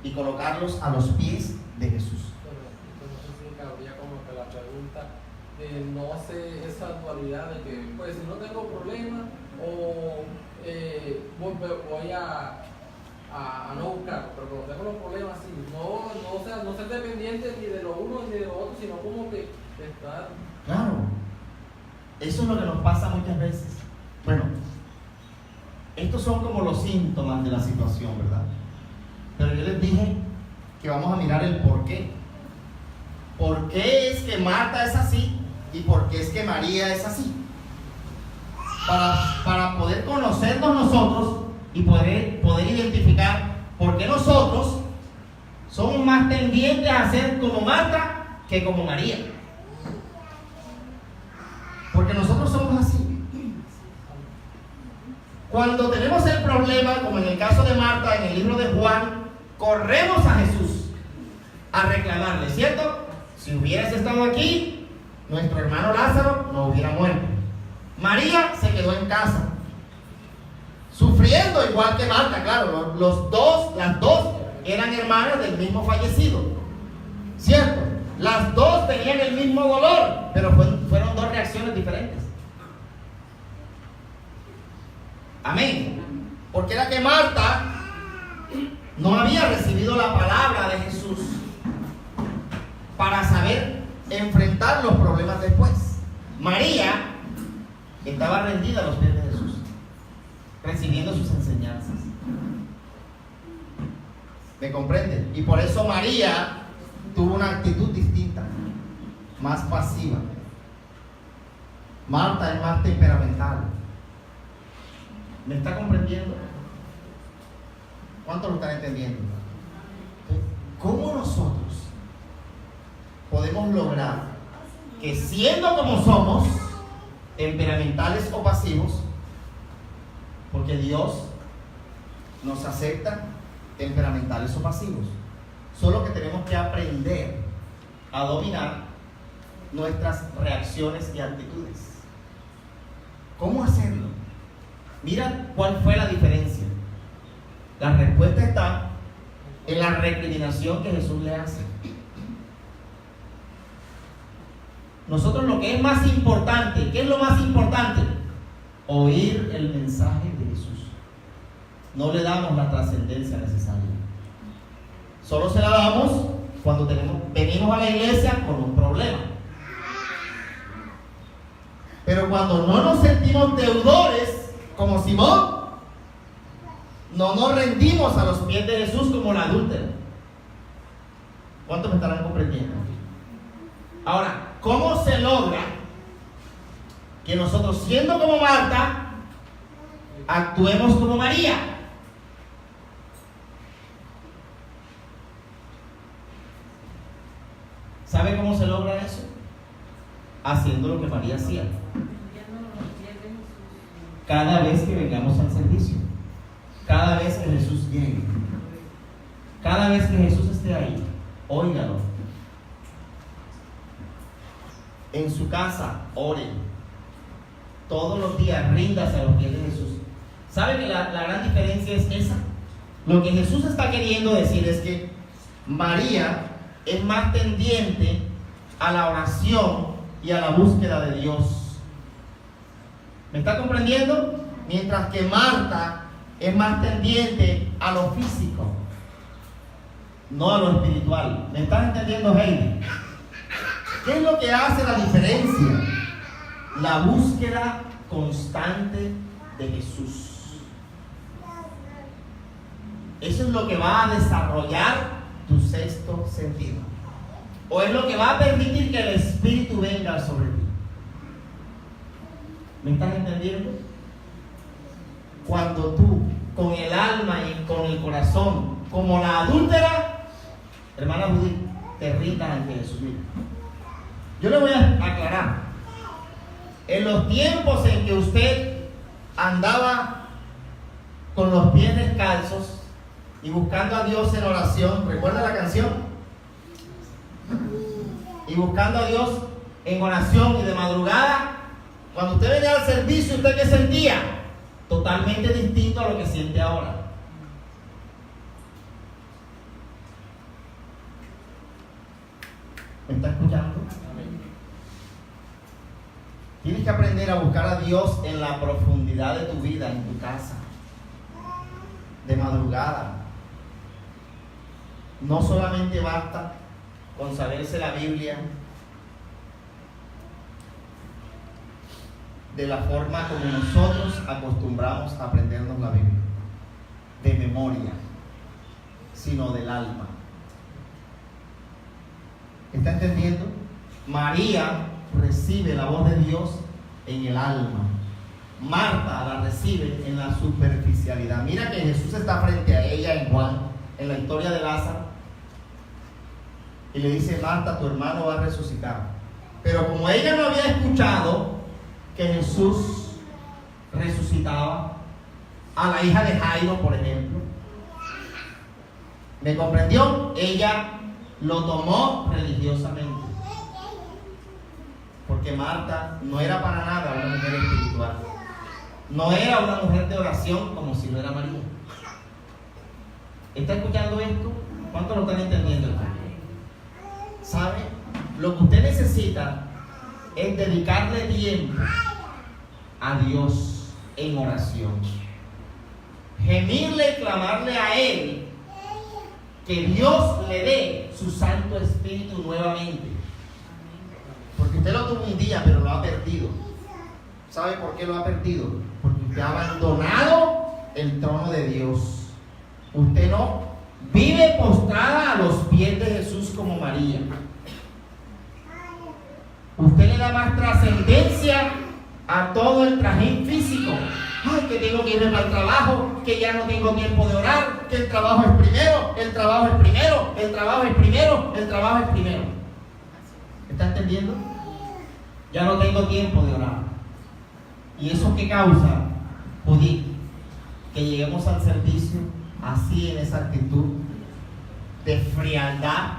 y colocarlos a los pies de Jesús. Entonces sí cabría como que la pregunta de no sé esa dualidad de que pues si no tengo problema o voy a no buscar, pero cuando tengo los problemas sí, no ser dependiente ni de lo uno ni de lo otro, sino como que estar. Claro, eso es lo que nos pasa muchas veces. Bueno, estos son como los síntomas de la situación, ¿verdad? Pero yo les dije que vamos a mirar el por qué. ¿Por qué es que Marta es así? ¿Y por qué es que María es así? Para poder conocernos nosotros y poder identificar por qué nosotros somos más tendientes a ser como Marta que como María. Porque nosotros somos así. Cuando tenemos el problema, como en el caso de Marta, en el libro de Juan, corremos a Jesús a reclamarle, ¿cierto? Si hubieras estado aquí, nuestro hermano Lázaro no hubiera muerto. María se quedó en casa, sufriendo igual que Marta, claro, las dos eran hermanas del mismo fallecido, ¿cierto? Las dos tenían el mismo dolor, pero fueron dos reacciones diferentes. Amén. Porque era que Marta no había recibido la palabra de Jesús para saber enfrentar los problemas después. María estaba rendida a los pies de Jesús, recibiendo sus enseñanzas. ¿Me comprenden? Y por eso María tuvo una actitud distinta, más pasiva. Marta es más temperamental. ¿Me está comprendiendo? ¿Cuántos lo están entendiendo? ¿Cómo nosotros podemos lograr que, siendo como somos, temperamentales o pasivos, porque Dios nos acepta temperamentales o pasivos, solo que tenemos que aprender a dominar nuestras reacciones y actitudes? ¿Cómo hacerlo? Mira cuál fue la diferencia. La respuesta está en la recriminación que Jesús le hace. Nosotros lo que es más importante, ¿qué es lo más importante? Oír el mensaje de Jesús. No le damos la trascendencia necesaria. Solo se la damos cuando venimos a la iglesia con un problema. Pero cuando no nos sentimos deudores, como Simón, no nos rendimos a los pies de Jesús como la adúltera. ¿Cuántos me estarán comprendiendo? Ahora, ¿cómo se logra que nosotros, siendo como Marta, actuemos como María? ¿Sabe cómo se logra eso? Haciendo lo que María hacía. Cada vez que vengamos al servicio, cada vez que Jesús llegue, cada vez que Jesús esté ahí, óigalo. En su casa, ore. Todos los días, ríndase a los pies de Jesús. ¿Sabe que la gran diferencia es esa? Lo que Jesús está queriendo decir es que María es más tendiente a la oración y a la búsqueda de Dios. ¿Me está comprendiendo? Mientras que Marta es más tendiente a lo físico, no a lo espiritual. ¿Me estás entendiendo, Heidi? ¿Qué es lo que hace la diferencia? La búsqueda constante de Jesús. Eso es lo que va a desarrollar tu sexto sentido. O es lo que va a permitir que el Espíritu venga sobre ti. ¿Me estás entendiendo? Cuando tú, con el alma y con el corazón, como la adúltera, hermana Judith, te rindas ante Jesús. Mira, yo le voy a aclarar. En los tiempos en que usted andaba con los pies descalzos y buscando a Dios en oración, ¿recuerda la canción? Y buscando a Dios en oración y de madrugada, cuando usted venía al servicio, ¿usted qué sentía? Totalmente distinto a lo que siente ahora. ¿Me está escuchando? Tienes que aprender a buscar a Dios en la profundidad de tu vida, en tu casa, de madrugada. No solamente basta con saberse la Biblia de la forma como nosotros acostumbramos a aprendernos la Biblia, de memoria, sino del alma. ¿Está entendiendo? María recibe la voz de Dios en el alma. Marta la recibe en la superficialidad. Mira que Jesús está frente a ella en Juan, en la historia de Lázaro, y le dice: Marta, tu hermano va a resucitar. Pero como ella no había escuchado que Jesús resucitaba a la hija de Jairo, por ejemplo, ¿me comprendió? Ella lo tomó religiosamente. Porque Marta no era para nada una mujer espiritual. No era una mujer de oración como si lo era María. ¿Está escuchando esto? ¿Cuántos lo están entendiendo? ¿Sabe? Lo que usted necesita es dedicarle tiempo a Dios en oración. Gemirle y clamarle a Él que Dios le dé su Santo Espíritu nuevamente. Porque usted lo tuvo un día, pero lo ha perdido. ¿Sabe por qué lo ha perdido? Porque usted ha abandonado el trono de Dios. Usted no vive postrada a los pies de Jesús como María. Usted le da más trascendencia a todo el trajín físico. Ay, que tengo que irme para el trabajo, que ya no tengo tiempo de orar, que el trabajo es primero, el trabajo es primero, el trabajo es primero, el trabajo es primero. ¿Está entendiendo? Ya no tengo tiempo de orar. ¿Y eso qué causa, Judith? Que lleguemos al servicio así, en esa actitud de frialdad,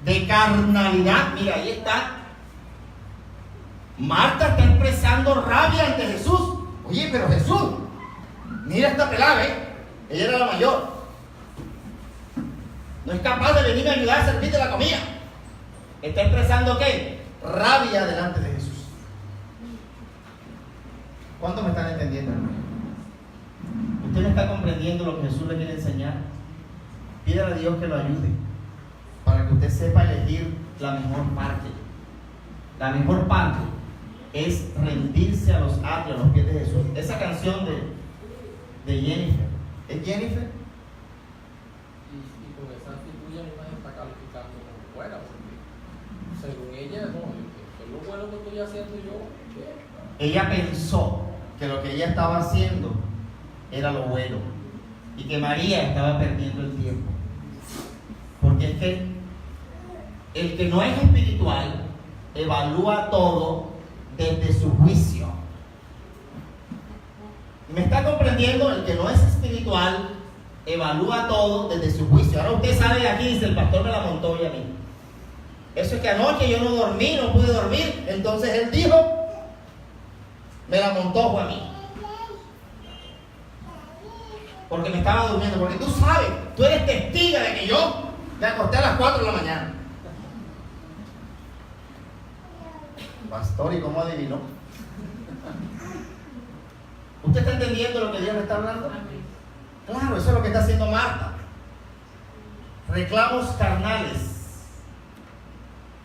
de carnalidad. Mira, ahí está. Marta está expresando rabia ante Jesús. Oye, pero Jesús, mira esta pelada, ella era la mayor. No es capaz de venirme a ayudar a servirte la comida. Está expresando ¿qué? Rabia delante de Jesús. ¿Cuántos me están entendiendo, hermano? ¿Usted no está comprendiendo lo que Jesús le quiere enseñar? Pídale a Dios que lo ayude para que usted sepa elegir la mejor parte. La mejor parte es rendirse a los atrios, a los pies de Jesús. Esa canción de Jennifer, ¿es Jennifer? Y con esa actitud ya no está calificando como buena, porque según ella, no, es lo bueno que estoy haciendo yo. Ella pensó que lo que ella estaba haciendo era lo bueno y que María estaba perdiendo el tiempo. Porque es que el que no es espiritual evalúa todo desde su juicio. ¿Me está comprendiendo? El que no es espiritual evalúa todo desde su juicio. Ahora usted sabe de aquí, dice: el pastor me la montó hoy a mí. Eso es que anoche yo no dormí, no pude dormir. Entonces él dijo: me la montó a mí. porque me estaba durmiendo, porque tú sabes, tú eres testiga de que yo me acosté a las 4 de la mañana. Pastor, ¿y cómo adivinó? ¿Usted está entendiendo lo que Dios le está hablando? Claro, eso es lo que está haciendo Marta. Reclamos carnales,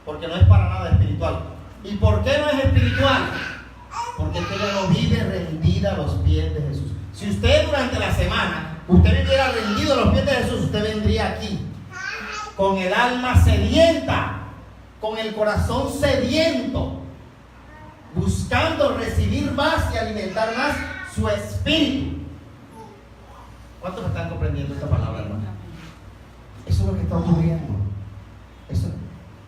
porque no es para nada espiritual. ¿Y por qué no es espiritual? Porque ella no vive rendida a los pies de Jesús. Si usted durante la semana, usted viviera rendido a los pies de Jesús, usted vendría aquí con el alma sedienta, con el corazón sediento, buscando recibir más y alimentar más su espíritu. ¿Cuántos están comprendiendo esta palabra, hermano? Eso es lo que está ocurriendo.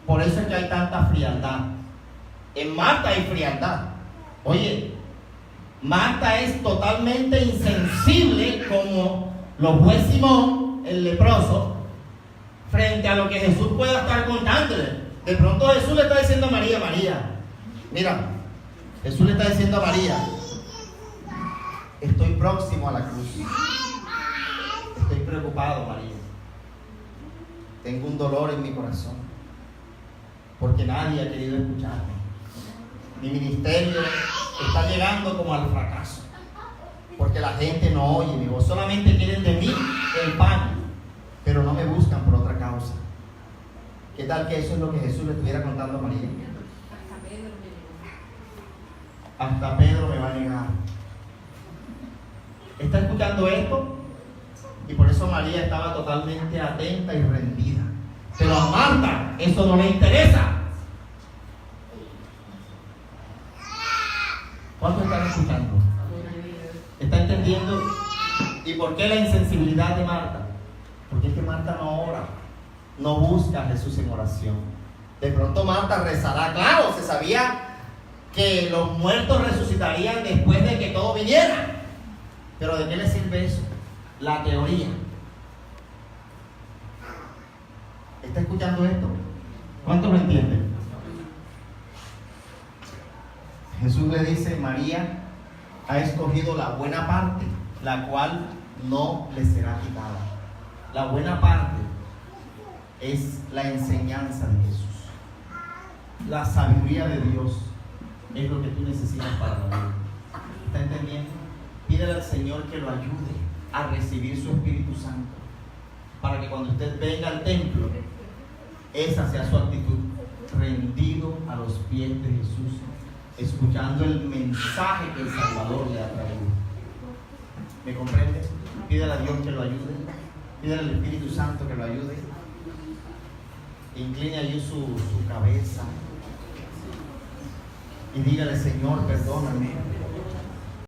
Por eso es que hay tanta frialdad. En Marta hay frialdad. Oye, Marta es totalmente insensible, como lo fue Simón, el leproso, frente a lo que Jesús pueda estar contándole. De pronto Jesús le está diciendo a María, María, mira, Jesús le está diciendo a María, estoy próximo a la cruz. Estoy preocupado, María. Tengo un dolor en mi corazón, porque nadie ha querido escucharme. Mi ministerio está llegando como al fracaso, porque la gente no oye mi voz. Solamente quieren de mí el pan, pero no me buscan por otra causa. ¿Qué tal que eso es lo que Jesús le estuviera contando a María? Hasta Pedro me va a negar. ¿Está escuchando esto? Y por eso María estaba totalmente atenta y rendida. Pero a Marta eso no le interesa. ¿Cuántos están escuchando? ¿Está entendiendo? ¿Y por qué la insensibilidad de Marta? Porque es que Marta no ora, no busca a Jesús en oración. De pronto Marta rezará, claro, se sabía que los muertos resucitarían después de que todo viniera. Pero ¿de qué le sirve eso? La teoría. ¿Está escuchando esto? ¿Cuántos lo entienden? Jesús le dice, María ha escogido la buena parte, la cual no le será quitada. La buena parte es la enseñanza de Jesús. La sabiduría de Dios es lo que tú necesitas para la vida. ¿Está entendiendo? Pídele al Señor que lo ayude a recibir su Espíritu Santo, para que cuando usted venga al templo, esa sea su actitud, rendido a los pies de Jesús, escuchando el mensaje que el Salvador le ha traído. ¿Me comprende? Pídele a Dios que lo ayude, pídele al Espíritu Santo que lo ayude. Incline allí su cabeza y dígale, Señor, perdóname